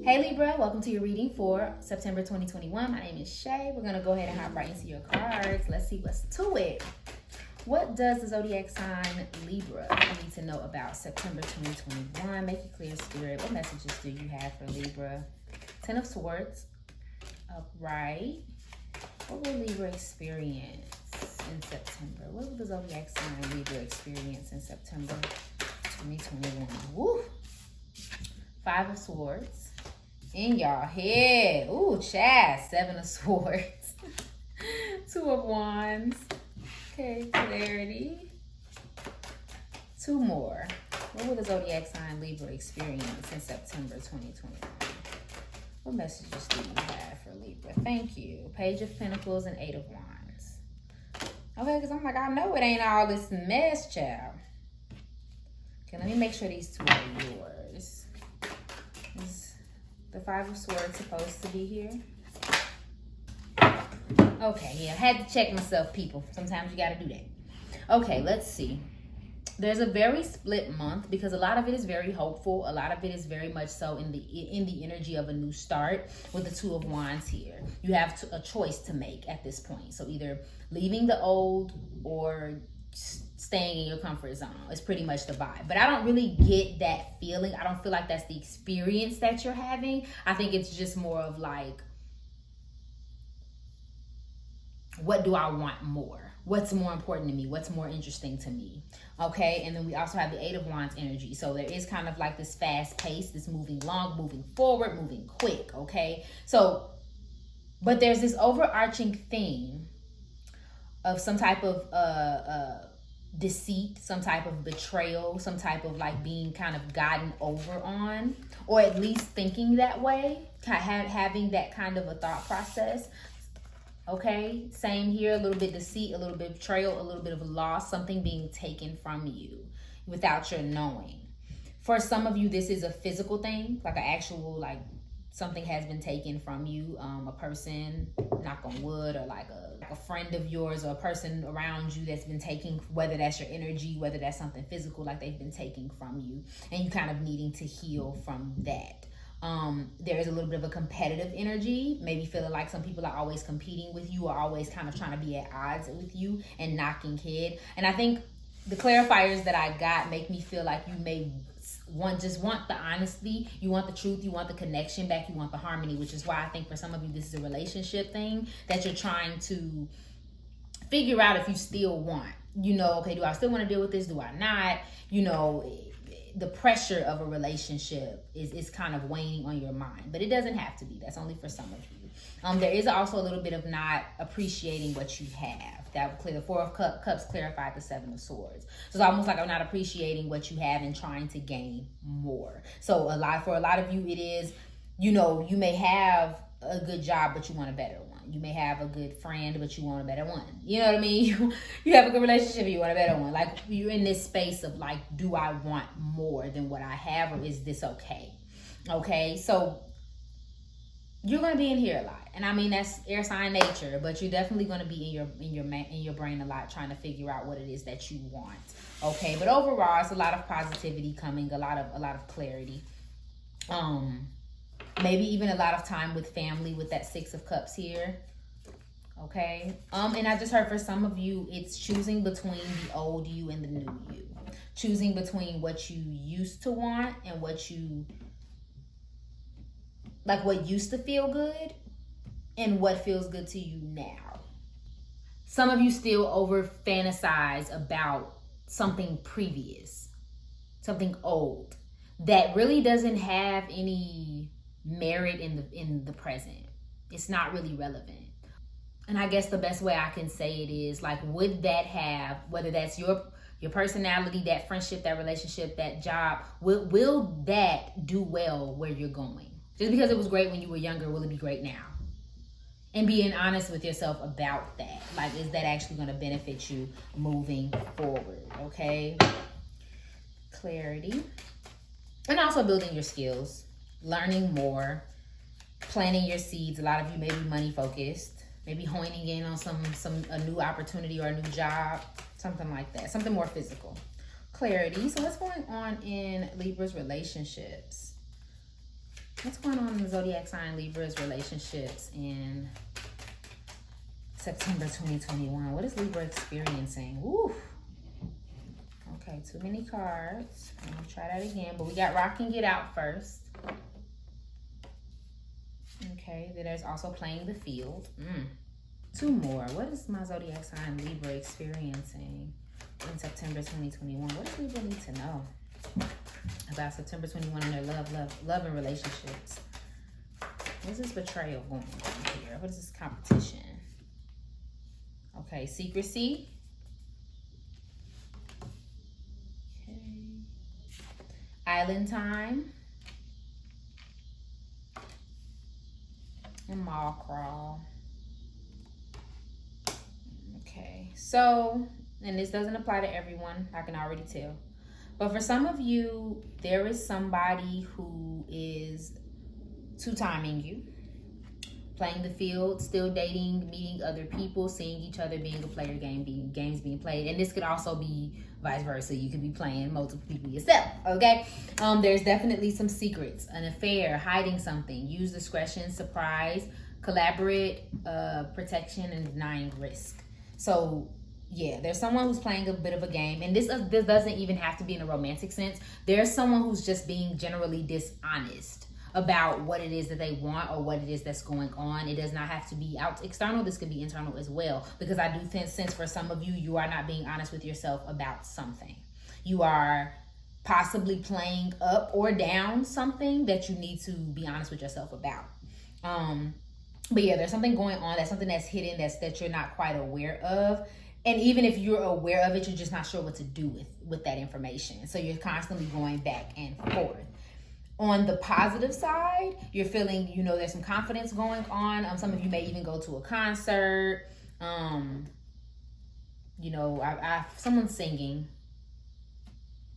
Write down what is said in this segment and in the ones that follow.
Hey Libra, welcome to your reading for September 2021. My name is Shay. We're going to go ahead and hop right into your cards. Let's see what's to it. What does the zodiac sign Libra need to know about September 2021? Make it clear, Spirit. What messages do you have for Libra? Ten of Swords, upright. What will Libra experience in September? What will the zodiac sign Libra experience in September 2021? Woo! Five of Swords. In y'all head. Ooh, child. Seven of Swords. Two of Wands. Okay, clarity. Two more. What will the zodiac sign Libra experience in September 2021? What messages do you have for Libra? Thank you. Page of Pentacles and Eight of Wands. Okay, because I'm like, I know it ain't all this mess, child. Okay, let me make sure these two are yours. Is the Five of Swords supposed to be here? Okay, yeah, I had to check myself, people. Sometimes you got to do that. Okay, let's see. There's a very split month because a lot of it is very hopeful. A lot of it is very much so in the energy of a new start with the Two of Wands here. You have a choice to make at this point. So either leaving the old or staying in your comfort zone. It's pretty much the vibe. But I don't really get that feeling. I don't feel like that's the experience that you're having. I think it's just more of like, what do I want more? What's more important to me? What's more interesting to me? Okay, and then we also have the Eight of Wands energy. So there is kind of like this fast pace, this moving long, moving forward, moving quick, okay? So, but there's this overarching theme of some type of deceit, some type of betrayal, some type of like being kind of gotten over on, or at least thinking that way, having that kind of a thought process. Okay, same here, a little bit deceit, a little bit betrayal, a little bit of loss, something being taken from you without your knowing. For some of you, this is a physical thing, like an actual, like something has been taken from you, a person, knock on wood, or like a friend of yours or a person around you that's been taking, whether that's your energy, whether that's something physical, like they've been taking from you, and you kind of needing to heal from that. There is a little bit of a competitive energy, maybe feeling like some people are always competing with you or always kind of trying to be at odds with you and knocking head. And I think the clarifiers that I got make me feel like you may want the honesty, you want the truth, you want the connection back, you want the harmony, which is why I think for some of you this is a relationship thing that you're trying to figure out if you still want. You know, okay, do I still want to deal with this? Do I not? You know, the pressure of a relationship is kind of weighing on your mind, but it doesn't have to be. That's only for some of you. There is also a little bit of not appreciating what you have. That would clear the Four of Cups, clarified the Seven of Swords. So it's almost like I'm not appreciating what you have and trying to gain more. So for a lot of you, it is, you know, you may have a good job, but you want a better one. You may have a good friend, but you want a better one. You know what I mean? You have a good relationship, you want a better one. Like, you're in this space of like, do I want more than what I have, or is this okay? Okay, so you're going to be in here a lot. And I mean, that's air sign nature, but you're definitely going to be in your brain a lot, trying to figure out what it is that you want. Okay, but overall, it's a lot of positivity coming, a lot of clarity. Maybe even a lot of time with family with that Six of Cups here. Okay. And I just heard for some of you, it's choosing between the old you and the new you. Choosing between what you used to want and what used to feel good and what feels good to you now. Some of you still over fantasize about something previous, something old that really doesn't have any merit in the present. It's not really relevant. And I guess the best way I can say it is like, would that have, whether that's your personality, that friendship, that relationship, that job, will that do well where you're going? Just because it was great when you were younger, will it be great now? And being honest with yourself about that. Like, is that actually going to benefit you moving forward? Okay. Clarity. And also building your skills, learning more, planting your seeds. A lot of you may be money focused, maybe honing in on a new opportunity or a new job, something like that, something more physical. Clarity. So what's going on in Libra's relationships? What's going on in the zodiac sign Libra's relationships in September 2021? What is Libra experiencing? Woo. Okay, too many cards. I'm gonna try that again, but we got rock and get out first. Okay, then there's also playing the field. Two more. What is my zodiac sign Libra experiencing in September 2021? What does Libra need to know about September 21 and their love and relationships? What is this betrayal going on here? What is this competition? Okay, secrecy. Okay. Island time. And mall crawl. Okay, so, and this doesn't apply to everyone, I can already tell. But for some of you, there is somebody who is two-timing you, playing the field, still dating, meeting other people, seeing each other, being a player game, games being played. And this could also be vice versa. You could be playing multiple people yourself, okay? There's definitely some secrets, an affair, hiding something. Use discretion, surprise, collaborate, protection, and denying risk. So yeah, there's someone who's playing a bit of a game, and this doesn't even have to be in a romantic sense. There's someone who's just being generally dishonest about what it is that they want or what it is that's going on. It does not have to be out external. This could be internal as well, because I do sense for some of you, you are not being honest with yourself about something. You are possibly playing up or down something that you need to be honest with yourself about. But yeah, there's something going on. That's something that's hidden, that you're not quite aware of. And even if you're aware of it, you're just not sure what to do with that information. So you're constantly going back and forth. On the positive side, you're feeling, there's some confidence going on. Some of you may even go to a concert. Someone's singing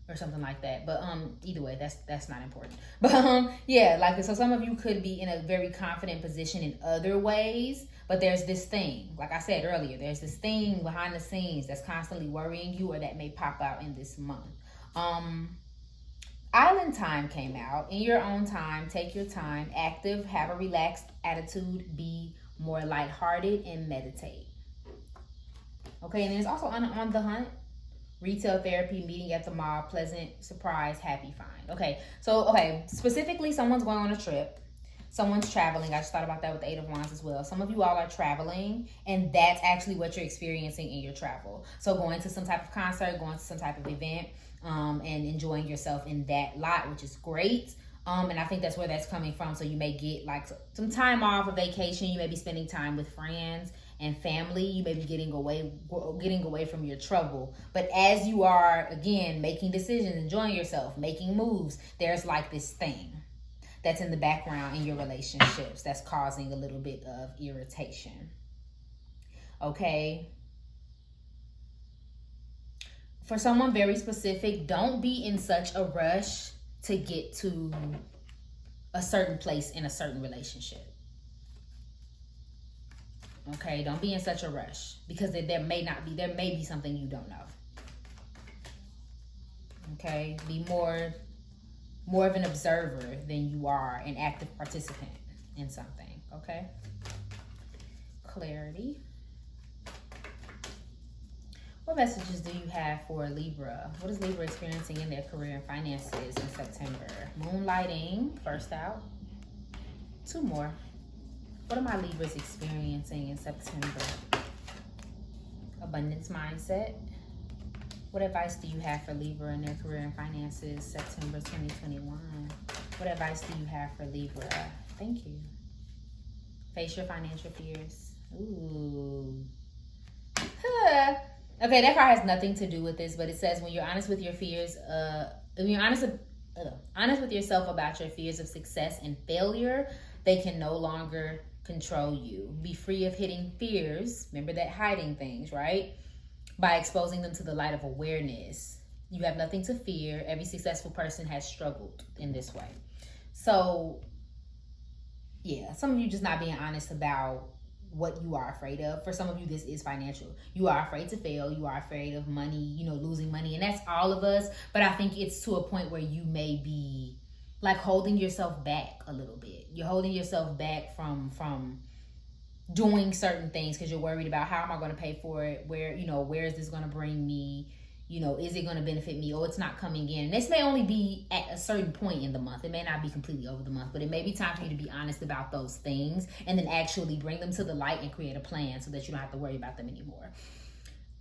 or something like that. But either way, that's not important. But yeah, so some of you could be in a very confident position in other ways. But there's this thing, like I said earlier, there's this thing behind the scenes that's constantly worrying you, or that may pop out in this month. Island time came out. In your own time, take your time, active, have a relaxed attitude, be more lighthearted, and meditate. Okay, and there's also on the hunt, retail therapy, meeting at the mall, pleasant, surprise, happy, find. Okay, so, specifically someone's going on a trip. Someone's traveling. I just thought about that with the Eight of Wands as well. Some of you all are traveling, and that's actually what you're experiencing in your travel. So going to some type of concert, going to some type of event, and enjoying yourself in that lot, which is great. And I think that's where that's coming from. So you may get some time off, a vacation. You may be spending time with friends and family. You may be getting away from your trouble. But as you are, again, making decisions, enjoying yourself, making moves, there's this thing that's in the background in your relationships that's causing a little bit of irritation. Okay. For someone very specific, don't be in such a rush to get to a certain place in a certain relationship. Okay, don't be in such a rush, because there may be something you don't know. Okay, be more of an observer than you are an active participant in something. Okay, clarity. What messages do you have for Libra? What is Libra experiencing in their career and finances in September? Moonlighting, first out. Two more. What are my Libras experiencing in September? Abundance mindset. What advice do you have for Libra in their career and finances, September 2021? What advice do you have for Libra? Thank you. Face your financial fears. Ooh. Huh. Okay, that card has nothing to do with this, but it says when you're honest with your fears, when you're honest with yourself about your fears of success and failure, they can no longer control you. Be free of hidden fears. Remember that hiding things, right? By exposing them to the light of awareness. You have nothing to fear. Every successful person has struggled in this way. So, yeah, some of you just not being honest about what you are afraid of. For some of you, this is financial. You are afraid to fail. You are afraid of money, losing money. And that's all of us. But I think it's to a point where you may be like holding yourself back a little bit. You're holding yourself back from doing certain things because you're worried about how am I going to pay for it? Where, where is this going to bring me? Is it going to benefit me? Or it's not coming in. And this may only be at a certain point in the month. It may not be completely over the month, but it may be time for you to be honest about those things and then actually bring them to the light and create a plan so that you don't have to worry about them anymore.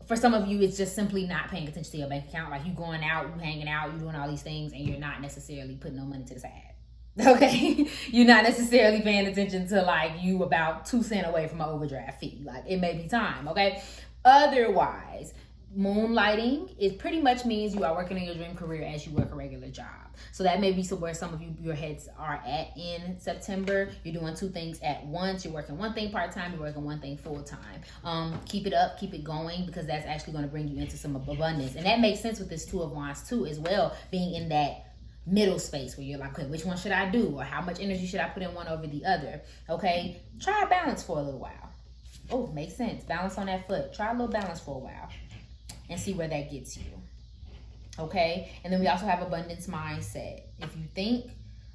For some of you, it's just simply not paying attention to your bank account. Like you going out, you hanging out, you doing all these things, and you're not necessarily putting no money to the side. Okay? You're not necessarily paying attention to like you about 2 cents away from an overdraft fee. Like it may be time, okay? Otherwise, moonlighting, it pretty much means you are working in your dream career as you work a regular job. So that may be where some of you, your heads are at in September. You're doing 2 things at once. You're working one thing part-time, you're working one thing full-time. Keep it up, keep it going, because that's actually going to bring you into some abundance. And that makes sense with this 2 of Wands too, as well, being in that middle space where you're like, okay, which one should I do? Or how much energy should I put in one over the other? Okay, try a balance for a little while. Oh, makes sense. Balance on that foot. Try a little balance for a while and see where that gets you. Okay, and then we also have abundance mindset. If you think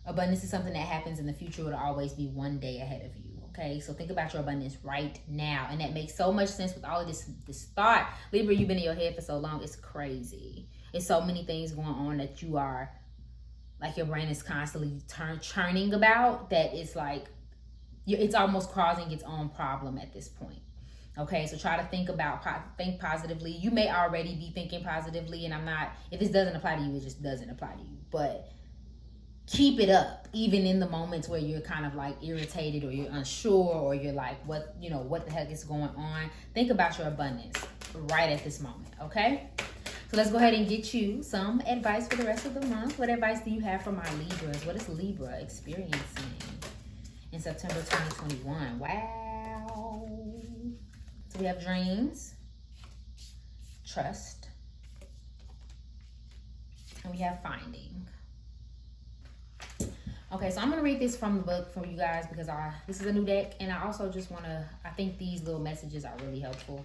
abundance is something that happens in the future, it'll always be one day ahead of you. Okay, so think about your abundance right now, and that makes so much sense with all of this thought. Libra, you've been in your head for so long, it's crazy. It's so many things going on that you are, like your brain is constantly churning about, that it's like, it's almost causing its own problem at this point. Okay, so try to think positively. You may already be thinking positively, and if this doesn't apply to you, it just doesn't apply to you. But keep it up, even in the moments where you're kind of like irritated or you're unsure or you're like, what the heck is going on? Think about your abundance right at this moment, okay? So let's go ahead and get you some advice for the rest of the month. What advice do you have for my Libras? What is Libra experiencing in September 2021? Wow. So we have dreams, trust, and we have finding. Okay, so I'm going to read this from the book for you guys because this is a new deck, and I also just want to, I think these little messages are really helpful.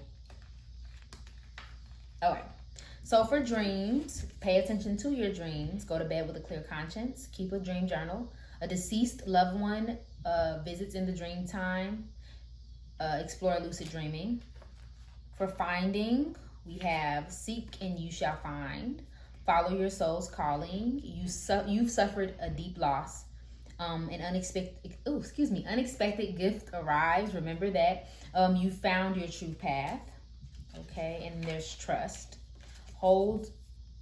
All right. So for dreams, pay attention to your dreams. Go to bed with a clear conscience. Keep a dream journal. A deceased loved one visits in the dream time. Explore lucid dreaming. For finding, we have seek and you shall find. Follow your soul's calling. You've suffered a deep loss. An unexpected gift arrives. Remember that. You found your true path. Okay, and there's trust. Hold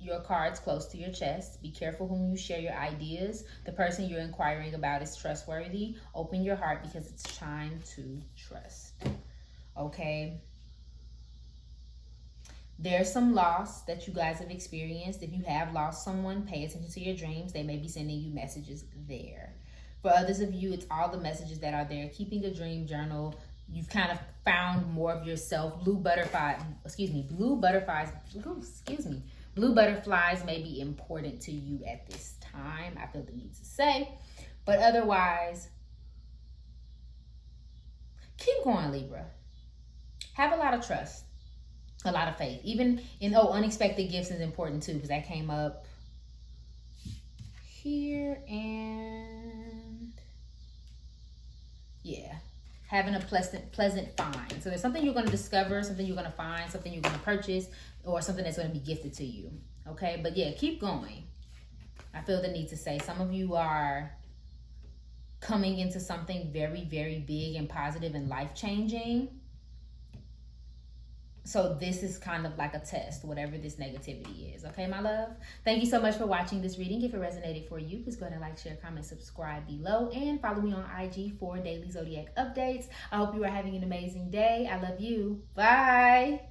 your cards close to your chest. Be careful whom you share your ideas. The person you're inquiring about is trustworthy. Open your heart because it's time to trust. Okay. There's some loss that you guys have experienced. If you have lost someone, pay attention to your dreams. They may be sending you messages there. For others of you, it's all the messages that are there. Keeping a dream journal. You've kind of found more of yourself. Blue butterflies may be important to you at this time. I feel the need to say. But otherwise, keep going, Libra. Have a lot of trust. A lot of faith. Even in, unexpected gifts is important too, because that came up here. And yeah, having a pleasant find. So there's something you're going to discover, something you're going to find, something you're going to purchase, or something that's going to be gifted to you. Okay, but yeah, keep going. I feel the need to say some of you are coming into something very, very big and positive and life-changing. So this is kind of like a test, whatever this negativity is. Okay, my love? Thank you so much for watching this reading. If it resonated for you, please go ahead and like, share, comment, subscribe below, and follow me on IG for daily zodiac updates. I hope you are having an amazing day. I love you. Bye.